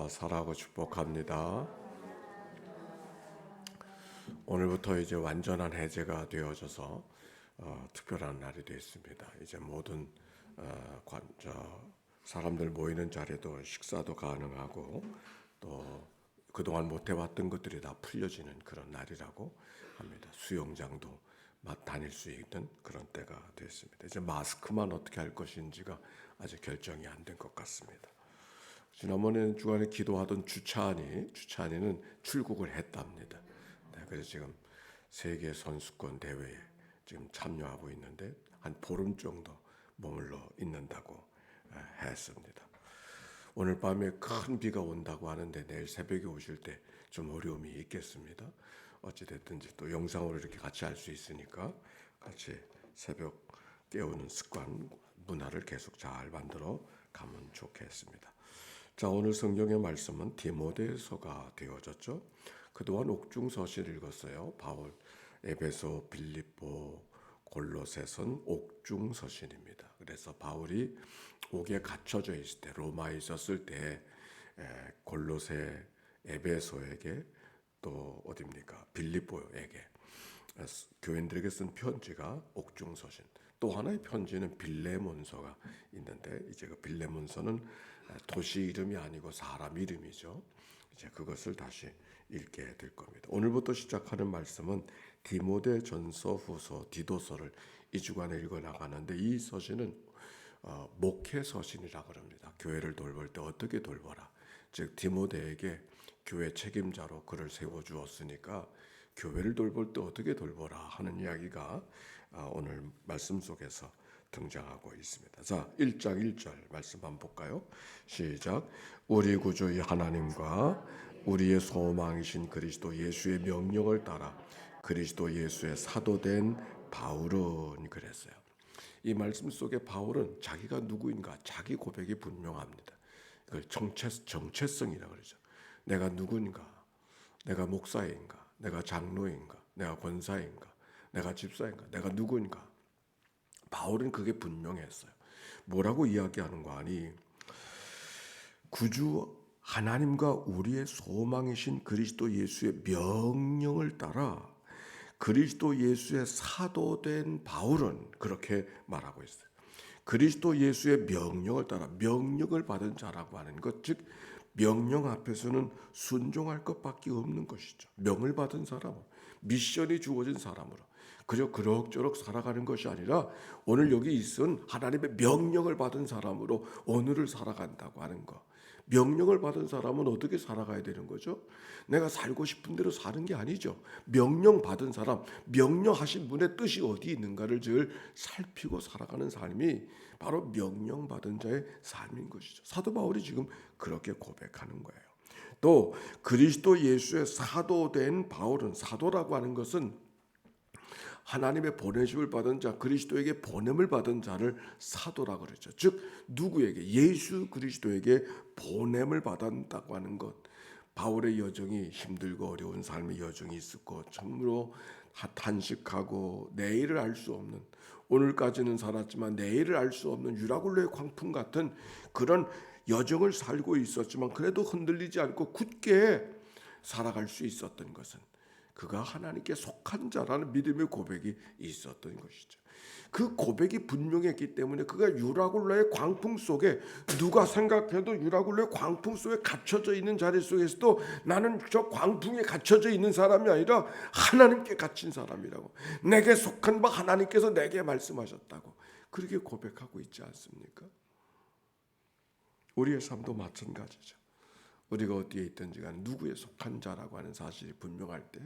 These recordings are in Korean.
사랑하고 축복합니다. 오늘부터 이제 완전한 해제가 되어져서 특별한 날이 되었습니다. 이제 모든 사람들 모이는 자리도 식사도 가능하고 또 그동안 못 해왔던 것들이 다 풀려지는 그런 날이라고 합니다. 수영장도 다닐 수 있는 그런 때가 됐습니다. 이제 마스크만 어떻게 할 것인지가 아직 결정이 안 된 것 같습니다. 지난번에 주간에 기도하던 주찬이는 출국을 했답니다. 네, 그래서 지금 세계 선수권 대회에 지금 참여하고 있는데 한 보름 정도 머물러 있는다고 했습니다. 오늘 밤에 큰 비가 온다고 하는데 내일 새벽에 오실 때 좀 어려움이 있겠습니다. 어찌됐든지 또 영상으로 이렇게 같이 할 수 있으니까 같이 새벽 깨우는 습관 문화를 계속 잘 만들어 가면 좋겠습니다. 자, 오늘 성경의 말씀은 디모데서가 되어졌죠. 그동안 옥중서신을 읽었어요. 바울, 에베소, 빌립보, 골로새선 옥중서신입니다. 그래서 바울이 옥에 갇혀져 있을 때, 로마에 있었을 때 골로새, 에베소에게 또 어디입니까? 빌립보에게 교인들에게 쓴 편지가 옥중서신. 또 하나의 편지는 빌레몬서가 있는데 이제 그 빌레몬서는 도시 이름이 아니고 사람 이름이죠. 이제 그것을 다시 읽게 될 겁니다. 오늘부터 시작하는 말씀은 디모데전서, 후서, 디도서를 이 주간에 읽어 나가는데 이 서신은 목회 서신이라고 합니다. 교회를 돌볼 때 어떻게 돌보라. 즉 디모데에게 교회 책임자로 그를 세워 주었으니까 교회를 돌볼 때 어떻게 돌보라 하는 이야기가 오늘 말씀 속에서 등장하고 있습니다. 자, 1장 1절 말씀 한번 볼까요? 시작. 우리 구주의 하나님과 우리의 소망이신 그리스도 예수의 명령을 따라 그리스도 예수의 사도된 바울은 그랬어요. 이 말씀 속에 바울은 자기가 누구인가 자기 고백이 분명합니다. 그걸 정체성이라고 그러죠. 내가 누구인가? 내가 목사인가? 내가 장로인가? 내가 권사인가? 내가 집사인가? 내가 누구인가? 바울은 그게 분명했어요. 뭐라고 이야기하는 거 아니? 구주 하나님과 우리의 소망이신 그리스도 예수의 명령을 따라 그리스도 예수의 사도된 바울은 그렇게 말하고 있어요. 그리스도 예수의 명령을 따라 명령을 받은 자라고 하는 것, 즉 명령 앞에서는 순종할 것밖에 없는 것이죠. 명을 받은 사람, 미션이 주어진 사람으로 그저 그럭저럭 살아가는 것이 아니라 오늘 여기 있은 하나님의 명령을 받은 사람으로 오늘을 살아간다고 하는 것. 명령을 받은 사람은 어떻게 살아가야 되는 거죠? 내가 살고 싶은 대로 사는 게 아니죠. 명령 받은 사람, 명령하신 분의 뜻이 어디 있는가를 늘 살피고 살아가는 삶이 바로 명령 받은 자의 삶인 것이죠. 사도 바울이 지금 그렇게 고백하는 거예요. 또 그리스도 예수의 사도된 바울은, 사도라고 하는 것은 하나님의 보내심을 받은 자, 그리스도에게 보냄을 받은 자를 사도라고 그러죠. 즉 누구에게? 예수 그리스도에게 보냄을 받았다고 하는 것. 바울의 여정이 힘들고 어려운 삶의 여정이 있었고 참으로 탄식하고 내일을 알 수 없는, 오늘까지는 살았지만 내일을 알 수 없는 유라굴로의 광풍 같은 그런 여정을 살고 있었지만 그래도 흔들리지 않고 굳게 살아갈 수 있었던 것은 그가 하나님께 속한 자라는 믿음의 고백이 있었던 것이죠. 그 고백이 분명했기 때문에 그가 유라굴로의 광풍 속에, 누가 생각해도 유라굴로의 광풍 속에 갇혀져 있는 자리 속에서도 나는 저 광풍에 갇혀져 있는 사람이 아니라 하나님께 갇힌 사람이라고, 내게 속한 바 하나님께서 내게 말씀하셨다고 그렇게 고백하고 있지 않습니까? 우리의 삶도 마찬가지죠. 우리가 어디에 있든지 간에 누구에 속한 자라고 하는 사실이 분명할 때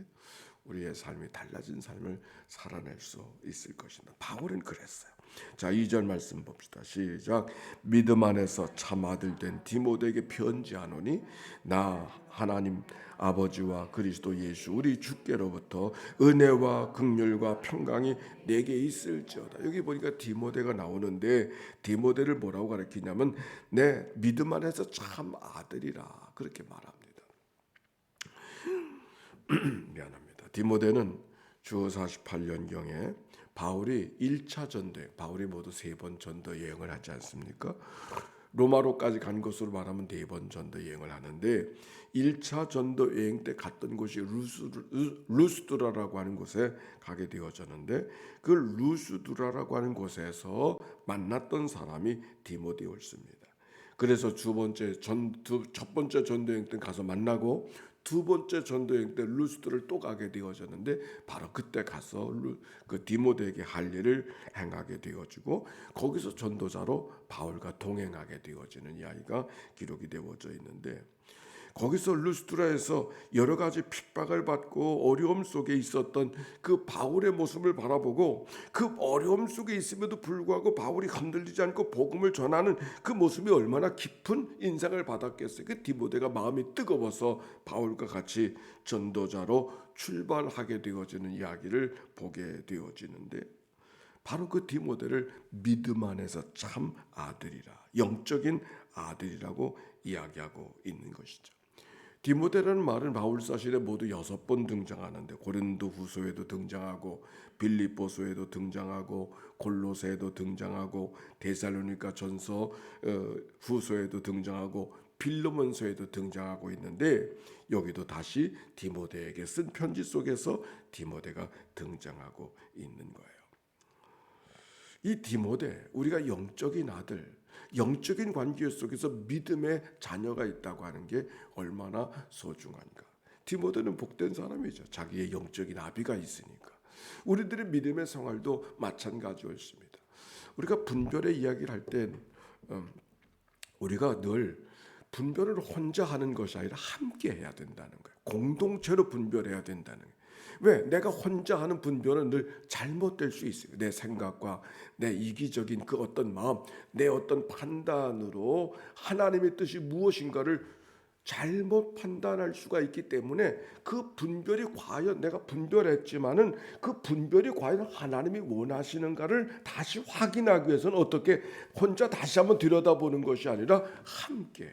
우리의 삶이 달라진 삶을 살아낼 수 있을 것입니다. 바울은 그랬어요. 자, 2절 말씀 봅시다. 시작. 믿음 안에서 참 아들 된 디모데에게 편지하노니 나 하나님 아버지와 그리스도 예수 우리 주께로부터 은혜와 긍휼과 평강이 내게 있을지어다. 여기 보니까 디모데가 나오는데 디모데를 뭐라고 가르치냐면 내 믿음 안에서 참 아들이라 그렇게 말합니다. 미안합니다. 디모데는 주 48년경에 바울이 1차 전도, 바울이 모두 3번 전도 여행을 하지 않습니까? 로마로까지 간 것으로 말하면 4번 전도 여행을 하는데 1차 전도 여행 때 갔던 곳이 루스드라라고 하는 곳에 가게 되어졌는데 그 루스드라라고 하는 곳에서 만났던 사람이 디모데였습니다. 그래서 첫 번째 전도 여행 때 가서 만나고 두 번째 전도 여행 때 루스드를 또 가게 되어졌는데 바로 그때 가서 그 디모데에게 할 일을 행하게 되어지고 거기서 전도자로 바울과 동행하게 되어지는 이야기가 기록이 되어져 있는데 거기서 루스드라에서 여러 가지 핍박을 받고 어려움 속에 있었던 그 바울의 모습을 바라보고 그 어려움 속에 있음에도 불구하고 바울이 흔들리지 않고 복음을 전하는 그 모습이 얼마나 깊은 인상을 받았겠어요. 그 디모데가 마음이 뜨거워서 바울과 같이 전도자로 출발하게 되어지는 이야기를 보게 되어지는데 바로 그 디모데를 믿음 안에서 참 아들이라, 영적인 아들이라고 이야기하고 있는 것이죠. 디모데라는 말은 바울 사실에 모두 6번 등장하는데 고린도 후서에도 등장하고 빌립보서에도 등장하고 골로새에도 등장하고 데살로니가 전서 후서에도 등장하고 빌레몬서에도 등장하고 있는데 여기도 다시 디모데에게 쓴 편지 속에서 디모데가 등장하고 있는 거예요. 이 디모데, 우리가 영적인 아들, 영적인 관계 속에서 믿음의 자녀가 있다고 하는 게 얼마나 소중한가. 디모데는 복된 사람이죠. 자기의 영적인 아비가 있으니까. 우리들의 믿음의 생활도 마찬가지였습니다. 우리가 분별의 이야기를 할 땐 우리가 늘 분별을 혼자 하는 것이 아니라 함께 해야 된다는 거예요. 공동체로 분별해야 된다는 거예요. 왜? 내가 혼자 하는 분별은 늘 잘못될 수 있어요. 내 생각과 내 이기적인 그 어떤 마음, 내 어떤 판단으로 하나님의 뜻이 무엇인가를 잘못 판단할 수가 있기 때문에 그 분별이 과연 내가 분별했지만은 그 분별이 과연 하나님이 원하시는가를 다시 확인하기 위해서는 어떻게 혼자 다시 한번 들여다보는 것이 아니라 함께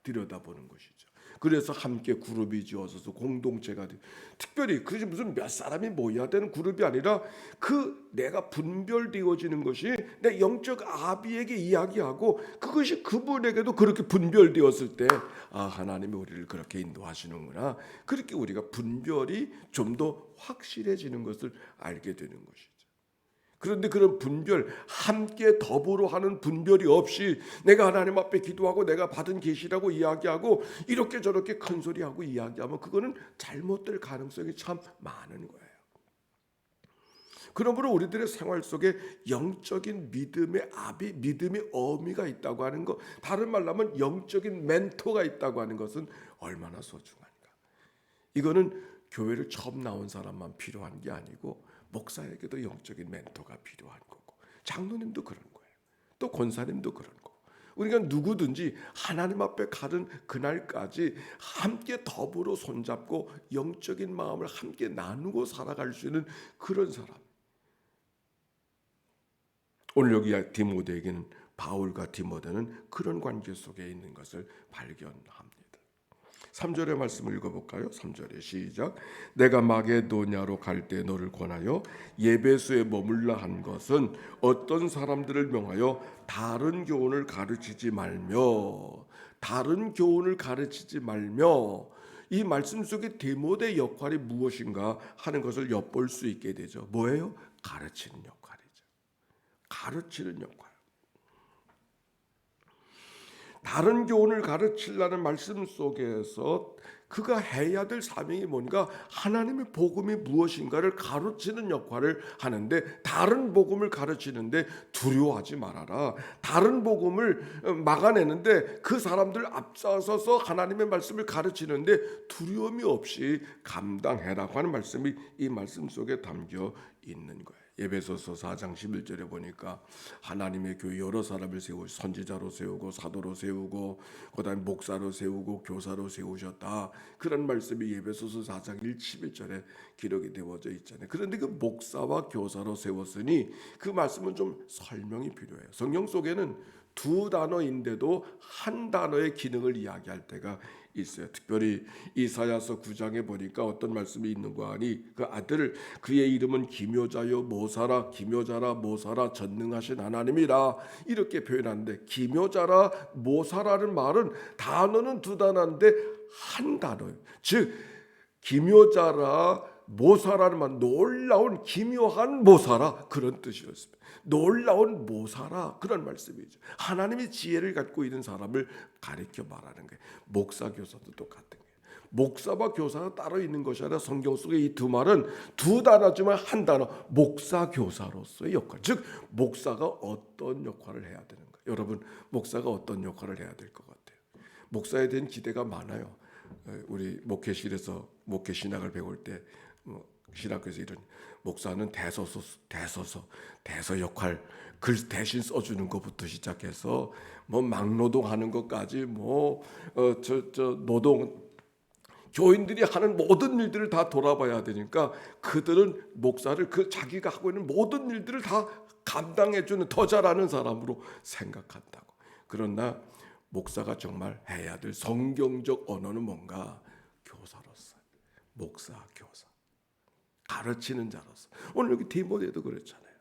들여다보는 것이죠. 그래서 함께 그룹이 지어져서 공동체가 돼. 특별히 그게 무슨 몇 사람이 모여야 되는 그룹이 아니라 그 내가 분별되어지는 것이 내 영적 아비에게 이야기하고 그것이 그분에게도 그렇게 분별되었을 때 하나님이 우리를 그렇게 인도하시는구나. 그렇게 우리가 분별이 좀 더 확실해지는 것을 알게 되는 것이죠. 그런데 그런 분별, 함께 더불어 하는 분별이 없이 내가 하나님 앞에 기도하고 내가 받은 계시라고 이야기하고 이렇게 저렇게 큰 소리하고 이야기하면 그거는 잘못될 가능성이 참 많은 거예요. 그러므로 우리들의 생활 속에 영적인 믿음의 아비, 믿음의 어미가 있다고 하는 것, 다른 말로 하면 영적인 멘토가 있다고 하는 것은 얼마나 소중한가. 이거는 교회를 처음 나온 사람만 필요한 게 아니고 목사에게도 영적인 멘토가 필요한 거고 장로님도 그런 거예요. 또 권사님도 그런 거고 우리가 누구든지 하나님 앞에 가는 그날까지 함께 더불어 손잡고 영적인 마음을 함께 나누고 살아갈 수 있는 그런 사람. 오늘 여기 디모데에게는 바울과 디모데는 그런 관계 속에 있는 것을 발견합니다. 3절의 말씀을 읽어볼까요? 3절에 시작. 내가 마게도냐로 갈 때 너를 권하여 예배소에 머물라 한 것은 어떤 사람들을 명하여 다른 교훈을 가르치지 말며 이 말씀 속에 디모데의 역할이 무엇인가 하는 것을 엿볼 수 있게 되죠. 뭐예요? 가르치는 역할이죠. 가르치는 역할. 다른 교훈을 가르치려는 말씀 속에서 그가 해야 될 사명이 뭔가 하나님의 복음이 무엇인가를 가르치는 역할을 하는데 다른 복음을 가르치는데 두려워하지 말아라. 다른 복음을 막아내는데 그 사람들 앞서서서 하나님의 말씀을 가르치는데 두려움이 없이 감당해라고 하는 말씀이 이 말씀 속에 담겨 있는 거예요. 에베소서 4장 11절에 보니까 하나님의 교회 여러 사람을 세우고 선지자로 세우고 사도로 세우고 그다음에 목사로 세우고 교사로 세우셨다. 그런 말씀이 에베소서 4장 11절에 기록이 되어져 있잖아요. 그런데 그 목사와 교사로 세웠으니 그 말씀은 좀 설명이 필요해요. 성경 속에는 두 단어인데도 한 단어의 기능을 이야기할 때가 있어요. 특별히 이사야서 9장에 보니까 어떤 말씀이 있는가 하니 그 아들 그의 이름은 기묘자요 모사라 기묘자라 모사라 전능하신 하나님이라 이렇게 표현하는데 기묘자라 모사라는 말은 단어는 두 단어인데 한 단어예요. 즉 기묘자라 모사라는 말 놀라운 기묘한 모사라 그런 뜻이었습니다. 놀라운 모사라 그런 말씀이죠. 하나님의 지혜를 갖고 있는 사람을 가리켜 말하는 거예요. 목사 교사도 똑같은 거예요. 목사와 교사가 따로 있는 것이 아니라 성경 속에 이 두 말은 두 단어지만 한 단어 목사 교사로서의 역할. 즉 목사가 어떤 역할을 해야 되는가. 여러분 목사가 어떤 역할을 해야 될 것 같아요. 목사에 대한 기대가 많아요. 우리 목회실에서 목회 신학을 배울 때 신학교에서 이런 목사는 대서 역할 글 대신 써주는 것부터 시작해서 뭐 막노동하는 것까지 노동 교인들이 하는 모든 일들을 다 돌아봐야 되니까 그들은 목사를 그 자기가 하고 있는 모든 일들을 다 감당해주는 더 잘하는 사람으로 생각한다고. 그러나 목사가 정말 해야 될 성경적 언어는 뭔가 교사로서 목사 교사 가르치는 자로서 오늘 여기 디모데도 그렇잖아요.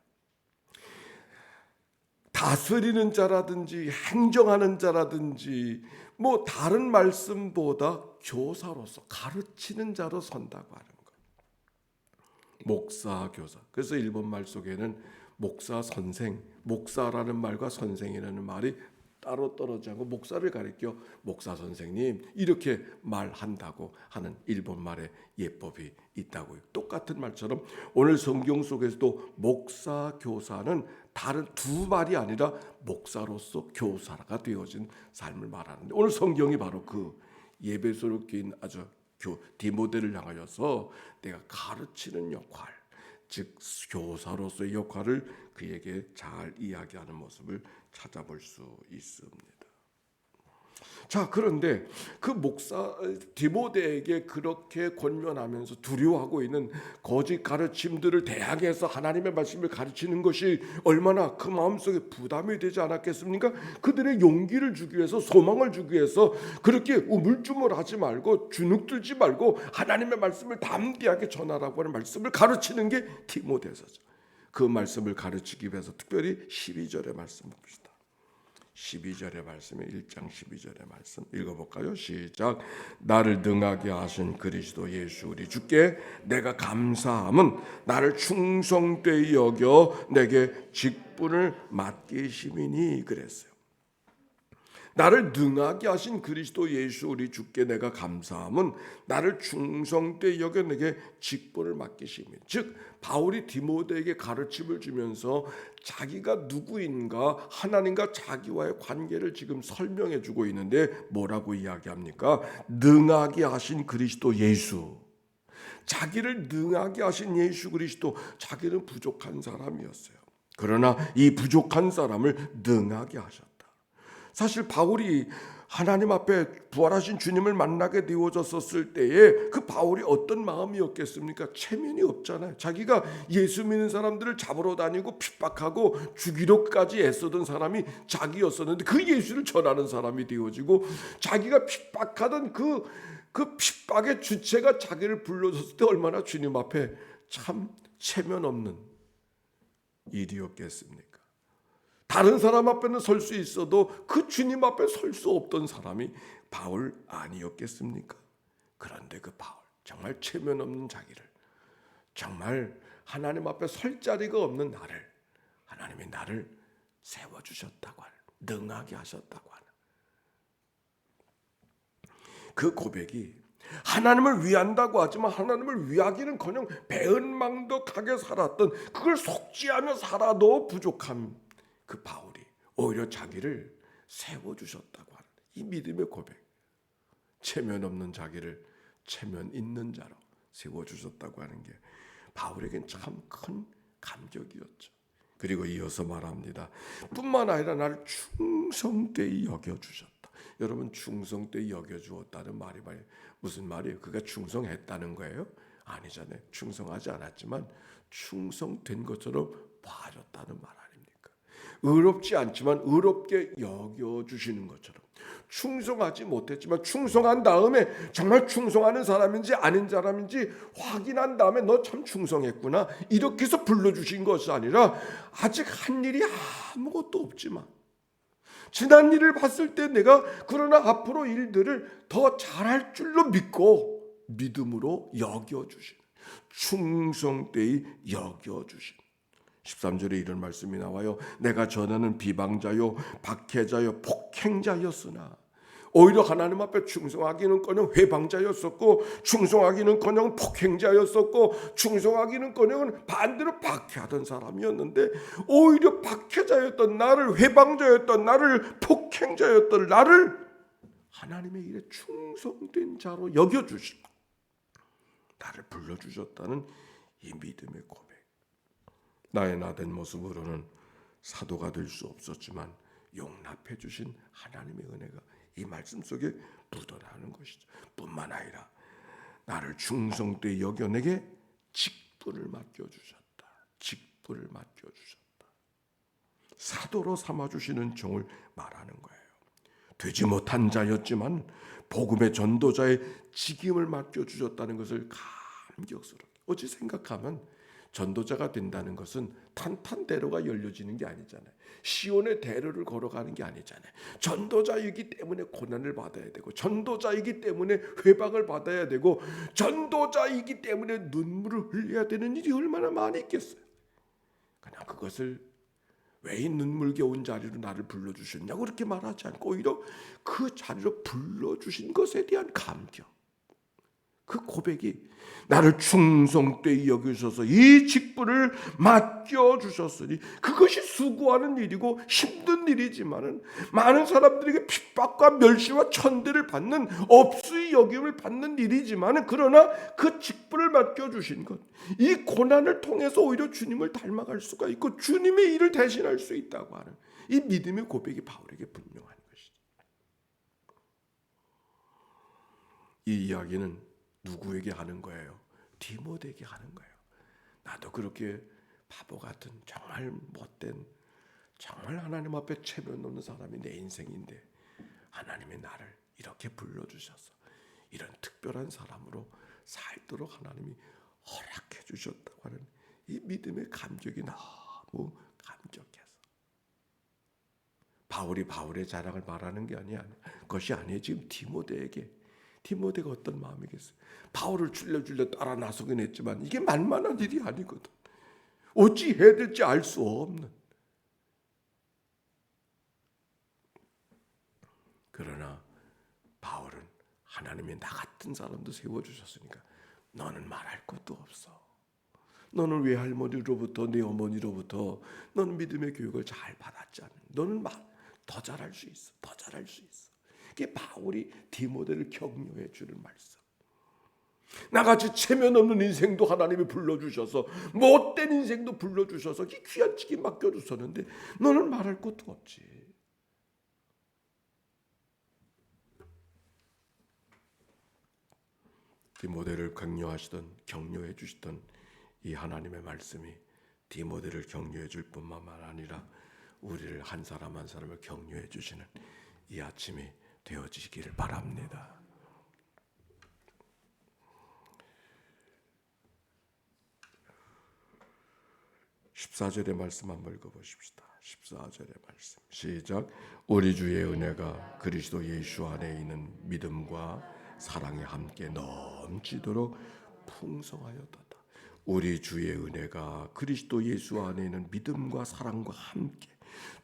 다스리는 자라든지 행정하는 자라든지 뭐 다른 말씀보다 교사로서 가르치는 자로 선다고 하는 것. 목사 교사. 그래서 일본말 속에는 목사 선생, 목사라는 말과 선생이라는 말이 따로 떨어지지 않고 목사를 가리켜 목사 선생님 이렇게 말한다고 하는 일본말의 예법이 있다고요. 똑같은 말처럼 오늘 성경 속에서도 목사 교사는 다른 두 말이 아니라 목사로서 교사가 되어진 삶을 말하는데 오늘 성경이 바로 그 예배소로 낀 아주 디모데를 향하여서 내가 가르치는 역할 즉 교사로서의 역할을 그에게 잘 이야기하는 모습을 찾아볼 수 있습니다. 자, 그런데 그 목사 디모데에게 그렇게 권면하면서 두려워하고 있는 거짓 가르침들을 대항해서 하나님의 말씀을 가르치는 것이 얼마나 그 마음속에 부담이 되지 않았겠습니까? 그들의 용기를 주기 위해서 소망을 주기 위해서 그렇게 우물쭈물하지 말고 주눅들지 말고 하나님의 말씀을 담대하게 전하라고 하는 말씀을 가르치는 게 디모데서죠. 그 말씀을 가르치기 위해서 특별히 12절의 말씀 봅시다. 12절의 말씀에 1장 12절의 말씀 읽어볼까요? 시작. 나를 능하게 하신 그리스도 예수 우리 주께 내가 감사함은 나를 충성되이 여겨 내게 직분을 맡기심이니 그랬어요. 나를 능하게 하신 그리스도 예수 우리 주께 내가 감사함은 나를 충성되이 여겨 내게 직분을 맡기심이니 즉 바울이 디모데에게 가르침을 주면서 자기가 누구인가 하나님과 자기와의 관계를 지금 설명해 주고 있는데 뭐라고 이야기합니까? 능하게 하신 그리스도 예수 자기를 능하게 하신 예수 그리스도 자기는 부족한 사람이었어요. 그러나 이 부족한 사람을 능하게 하셨다. 사실 바울이 하나님 앞에 부활하신 주님을 만나게 되어졌었을 때에 그 바울이 어떤 마음이었겠습니까? 체면이 없잖아요. 자기가 예수 믿는 사람들을 잡으러 다니고 핍박하고 죽이려까지 애쓰던 사람이 자기였었는데 그 예수를 전하는 사람이 되어지고 자기가 핍박하던 그 핍박의 주체가 자기를 불러줬을 때 얼마나 주님 앞에 참 체면 없는 일이었겠습니까? 다른 사람 앞에는 설 수 있어도 그 주님 앞에 설 수 없던 사람이 바울 아니었겠습니까? 그런데 그 바울 정말 체면 없는 자기를 정말 하나님 앞에 설 자리가 없는 나를 하나님이 나를 세워주셨다고 하는 능하게 하셨다고 하는 그 고백이 하나님을 위한다고 하지만 하나님을 위하기는커녕 배은망덕하게 살았던 그걸 속지하며 살아도 부족한 그 바울이 오히려 자기를 세워주셨다고 하는 이 믿음의 고백 체면 없는 자기를 체면 있는 자로 세워주셨다고 하는 게 바울에겐 참 큰 감격이었죠. 그리고 이어서 말합니다. 뿐만 아니라 나를 충성되이 여겨주셨다. 여러분 충성되이 여겨주었다는 말이 무슨 말이에요? 그가 충성했다는 거예요? 아니잖아요. 충성하지 않았지만 충성된 것처럼 봐줬다는 말 아닙니까? 의롭지 않지만 의롭게 여겨주시는 것처럼 충성하지 못했지만 충성한 다음에 정말 충성하는 사람인지 아닌 사람인지 확인한 다음에 너 참 충성했구나 이렇게 해서 불러주신 것이 아니라 아직 한 일이 아무것도 없지만 지난 일을 봤을 때 내가 그러나 앞으로 일들을 더 잘할 줄로 믿고 믿음으로 여겨주신 충성되이 여겨주신 13절에 이런 말씀이 나와요. 내가 전하는 비방자요 박해자요 폭행자였으나 오히려 하나님 앞에 충성하기는커녕 회방자였었고 충성하기는커녕 폭행자였었고 충성하기는커녕 반대로 박해하던 사람이었는데 오히려 박해자였던 나를 회방자였던 나를 폭행자였던 나를 하나님의 일에 충성된 자로 여겨주시고 나를 불러주셨다는 이 믿음의 고백. 나의 나된 모습으로는 사도가 될 수 없었지만 용납해 주신 하나님의 은혜가 이 말씀 속에 묻어나는 것이죠. 뿐만 아니라 나를 충성되이 여겨 내게 직분을 맡겨주셨다. 직분을 맡겨주셨다. 사도로 삼아주시는 종을 말하는 거예요. 되지 못한 자였지만 복음의 전도자의 직임을 맡겨주셨다는 것을 감격스럽게 어찌 생각하면 전도자가 된다는 것은 탄탄대로가 열려지는 게 아니잖아요. 시온의 대로를 걸어가는 게 아니잖아요. 전도자이기 때문에 고난을 받아야 되고 전도자이기 때문에 회방을 받아야 되고 전도자이기 때문에 눈물을 흘려야 되는 일이 얼마나 많이 있겠어요. 그냥 그것을 왜 이 눈물겨운 자리로 나를 불러주셨냐고 그렇게 말하지 않고 오히려 그 자리로 불러주신 것에 대한 감격, 그 고백이 나를 충성되이 여기셔서 이 직분을 맡겨주셨으니 그것이 수고하는 일이고 힘든 일이지만은 많은 사람들에게 핍박과 멸시와 천대를 받는 업수의 여김을 받는 일이지만은 그러나 그 직분을 맡겨주신 것, 이 고난을 통해서 오히려 주님을 닮아갈 수가 있고 주님의 일을 대신할 수 있다고 하는 이 믿음의 고백이 바울에게 분명한 것이죠. 이 이야기는 누구에게 하는 거예요? 디모데에게 하는 거예요. 나도 그렇게 바보 같은 정말 못된 정말 하나님 앞에 체면 없는 사람이 내 인생인데 하나님이 나를 이렇게 불러주셔서 이런 특별한 사람으로 살도록 하나님이 허락해 주셨다고 하는 이 믿음의 감격이 너무 감격해서 바울이 바울의 자랑을 말하는 게 아니야. 그것이 아니에요. 지금 디모데가 어떤 마음이겠어요? 바울을 줄려 따라 나서긴 했지만 이게 만만한 일이 아니거든. 어찌 해야 될지 알 수 없는. 그러나 바울은 하나님이 나 같은 사람도 세워주셨으니까 너는 말할 것도 없어. 너는 외할머니로부터 내 어머니로부터 너는 믿음의 교육을 잘 받았지 않니? 너는 더 잘할 수 있어. 더 잘할 수 있어. 그게 바울이 디모데를 격려해 주는 말씀. 나같이 체면 없는 인생도 하나님이 불러주셔서 못된 인생도 불러주셔서 이 귀한 직임 맡겨주셨는데 너는 말할 것도 없지. 디모데를 격려해 주시던 이 하나님의 말씀이 디모데를 격려해 줄 뿐만 아니라 우리를 한 사람 한 사람을 격려해 주시는 이 아침이 되어지기를 바랍니다. 14절의 말씀 한번 읽어보십시다. 14절의 말씀 시작. 우리 주의 은혜가 그리스도 예수 안에 있는 믿음과 사랑에 함께 넘치도록 풍성하였도다. 우리 주의 은혜가 그리스도 예수 안에 있는 믿음과 사랑과 함께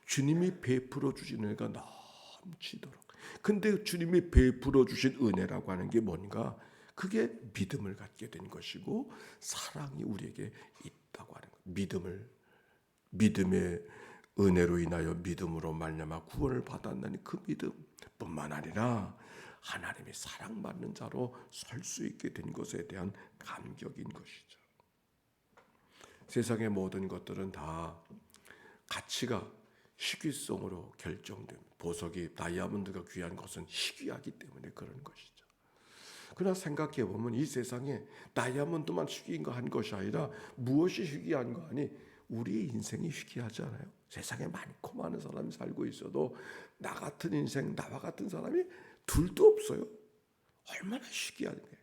주님이 베풀어 주신 은혜가 넘치도록. 근데 주님이 베풀어 주신 은혜라고 하는 게 뭔가? 그게 믿음을 갖게 된 것이고 사랑이 우리에게 있다고 하는 것. 믿음의 은혜로 인하여 믿음으로 말미암아 구원을 받았나니 그 믿음뿐만 아니라 하나님이 사랑받는 자로 설 수 있게 된 것에 대한 감격인 것이죠. 세상의 모든 것들은 다 가치가 희귀성으로 결정됩니다. 보석이 다이아몬드가 귀한 것은 희귀하기 때문에 그런 것이죠. 그러나 생각해 보면 이 세상에 다이아몬드만 희귀한 거 한 것이 아니라 무엇이 희귀한 거 아니? 우리의 인생이 희귀하지 않아요? 세상에 많고 많은 사람이 살고 있어도 나 같은 인생, 나와 같은 사람이 둘도 없어요. 얼마나 희귀한 거예요.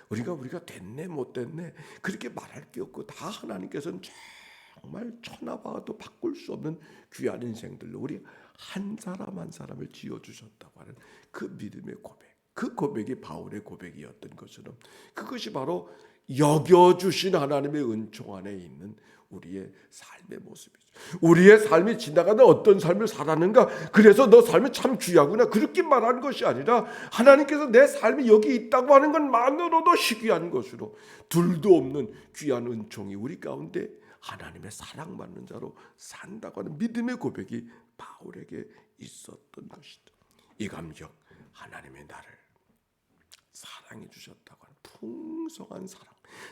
우리가 됐네 못 됐네 그렇게 말할 게 없고, 다 하나님께서는 정말 천하와도 바꿀 수 없는 귀한 인생들로 우리 한 사람 한 사람을 지어주셨다고 하는 그 믿음의 고백, 그 고백이 바울의 고백이었던 것처럼, 그것이 바로 여겨주신 하나님의 은총 안에 있는 우리의 삶의 모습이죠. 우리의 삶이 지나가는 어떤 삶을 살았는가, 그래서 너 삶이 참 귀하구나 그렇게 말하는 것이 아니라, 하나님께서 내 삶이 여기 있다고 하는 것만으로도 희귀한 것으로, 둘도 없는 귀한 은총이 우리 가운데 하나님의 사랑받는 자로 산다고 하는 믿음의 고백이 바울에게 있었던 것이다. 이 감격, 하나님의 나를 사랑해 주셨다고 하는 풍성한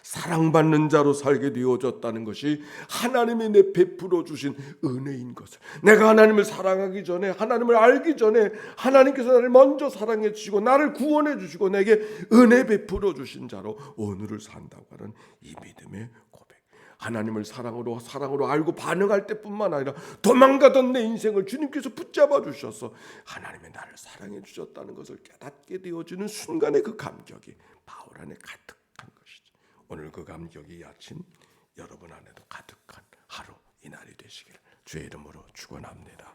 사랑받는 자로 살게 되어졌다는 것이 하나님이 내 베풀어 주신 은혜인 것을, 내가 하나님을 사랑하기 전에, 하나님을 알기 전에 하나님께서 나를 먼저 사랑해 주시고 나를 구원해 주시고 내게 은혜 베풀어 주신 자로 오늘을 산다고 하는 이 믿음의 고백, 하나님을 사랑으로 알고 반응할 때뿐만 아니라 도망가던 내 인생을 주님께서 붙잡아 주셔서 하나님의 나를 사랑해 주셨다는 것을 깨닫게 되어지는 순간의 그 감격이 바울 안에 가득한 것이죠. 오늘 그 감격이 이 아침 여러분 안에도 가득한 하루, 이날이 되시기를 주의 이름으로 축원합니다.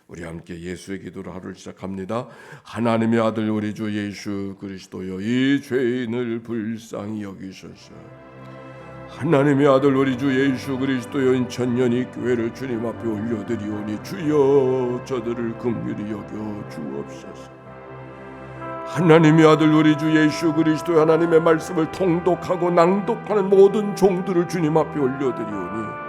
우리 함께 예수의 기도로 하루를 시작합니다. 하나님의 아들 우리 주 예수 그리스도여, 이 죄인을 불쌍히 여기소서. 하나님의 아들 우리 주 예수 그리스도여, 천년이 교회를 주님 앞에 올려드리오니 주여 저들을 긍휼히 여겨 주옵소서. 하나님의 아들 우리 주 예수 그리스도의 하나님의 말씀을 통독하고 낭독하는 모든 종들을 주님 앞에 올려드리오니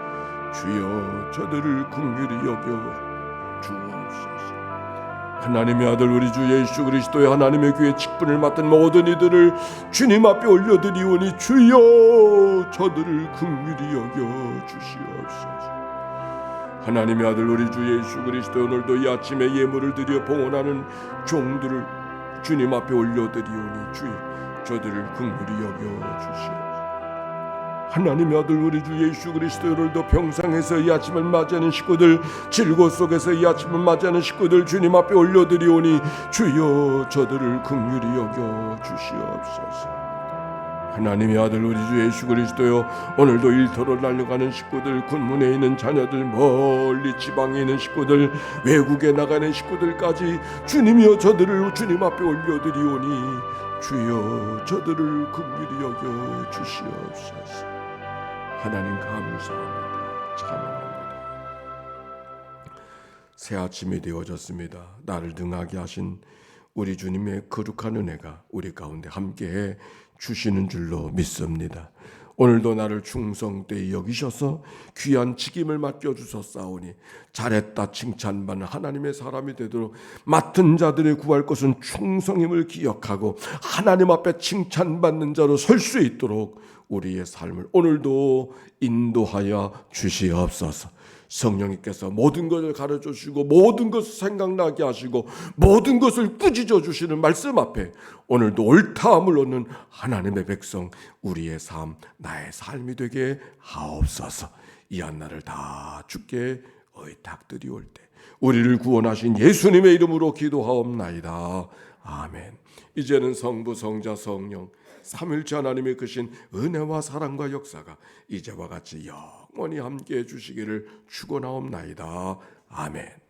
주여 저들을 긍휼히 여겨 주옵소서. 하나님의 아들 우리 주 예수 그리스도의 하나님의 교회 직분을 맡은 모든 이들을 주님 앞에 올려드리오니 주여 저들을 긍휼히 여겨 주시옵소서. 하나님의 아들 우리 주 예수 그리스도, 오늘도 이 아침에 예물을 드려 봉헌하는 종들을 주님 앞에 올려드리오니 주여 저들을 긍휼히 여겨 주시옵소서. 하나님의 아들 우리 주 예수 그리스도, 오늘도 평상에서 이 아침을 맞이하는 식구들, 질고 속에서 이 아침을 맞이하는 식구들 주님 앞에 올려드리오니 주여 저들을 긍휼히 여겨 주시옵소서. 하나님의 아들 우리 주 예수 그리스도여, 오늘도 일터로 날려가는 식구들, 군문에 있는 자녀들, 멀리 지방에 있는 식구들, 외국에 나가는 식구들까지 주님이여 저들을 주님 앞에 올려드리오니 주여 저들을 긍휼히 여겨 주시옵소서. 하나님 감사합니다. 찬양합니다. 새 아침이 되어졌습니다. 나를 등하게 하신 우리 주님의 거룩한 은혜가 우리 가운데 함께해 주시는 줄로 믿습니다. 오늘도 나를 충성되이 여기셔서 귀한 직임을 맡겨주셨사오니 잘했다 칭찬받는 하나님의 사람이 되도록 맡은 자들의 구할 것은 충성임을 기억하고 하나님 앞에 칭찬받는 자로 설 수 있도록 우리의 삶을 오늘도 인도하여 주시옵소서. 성령님께서 모든 것을 가르쳐 주시고 모든 것을 생각나게 하시고 모든 것을 꾸짖어 주시는 말씀 앞에 오늘도 옳다함을 얻는 하나님의 백성, 우리의 삶, 나의 삶이 되게 하옵소서. 이 한날을 다 주께 의탁드리올 때 우리를 구원하신 예수님의 이름으로 기도하옵나이다. 아멘. 이제는 성부, 성자, 성령 삼일째 하나님의 크신 은혜와 사랑과 역사가 이제와 같이 영원히 함께해 주시기를 축원하옵나이다. 아멘.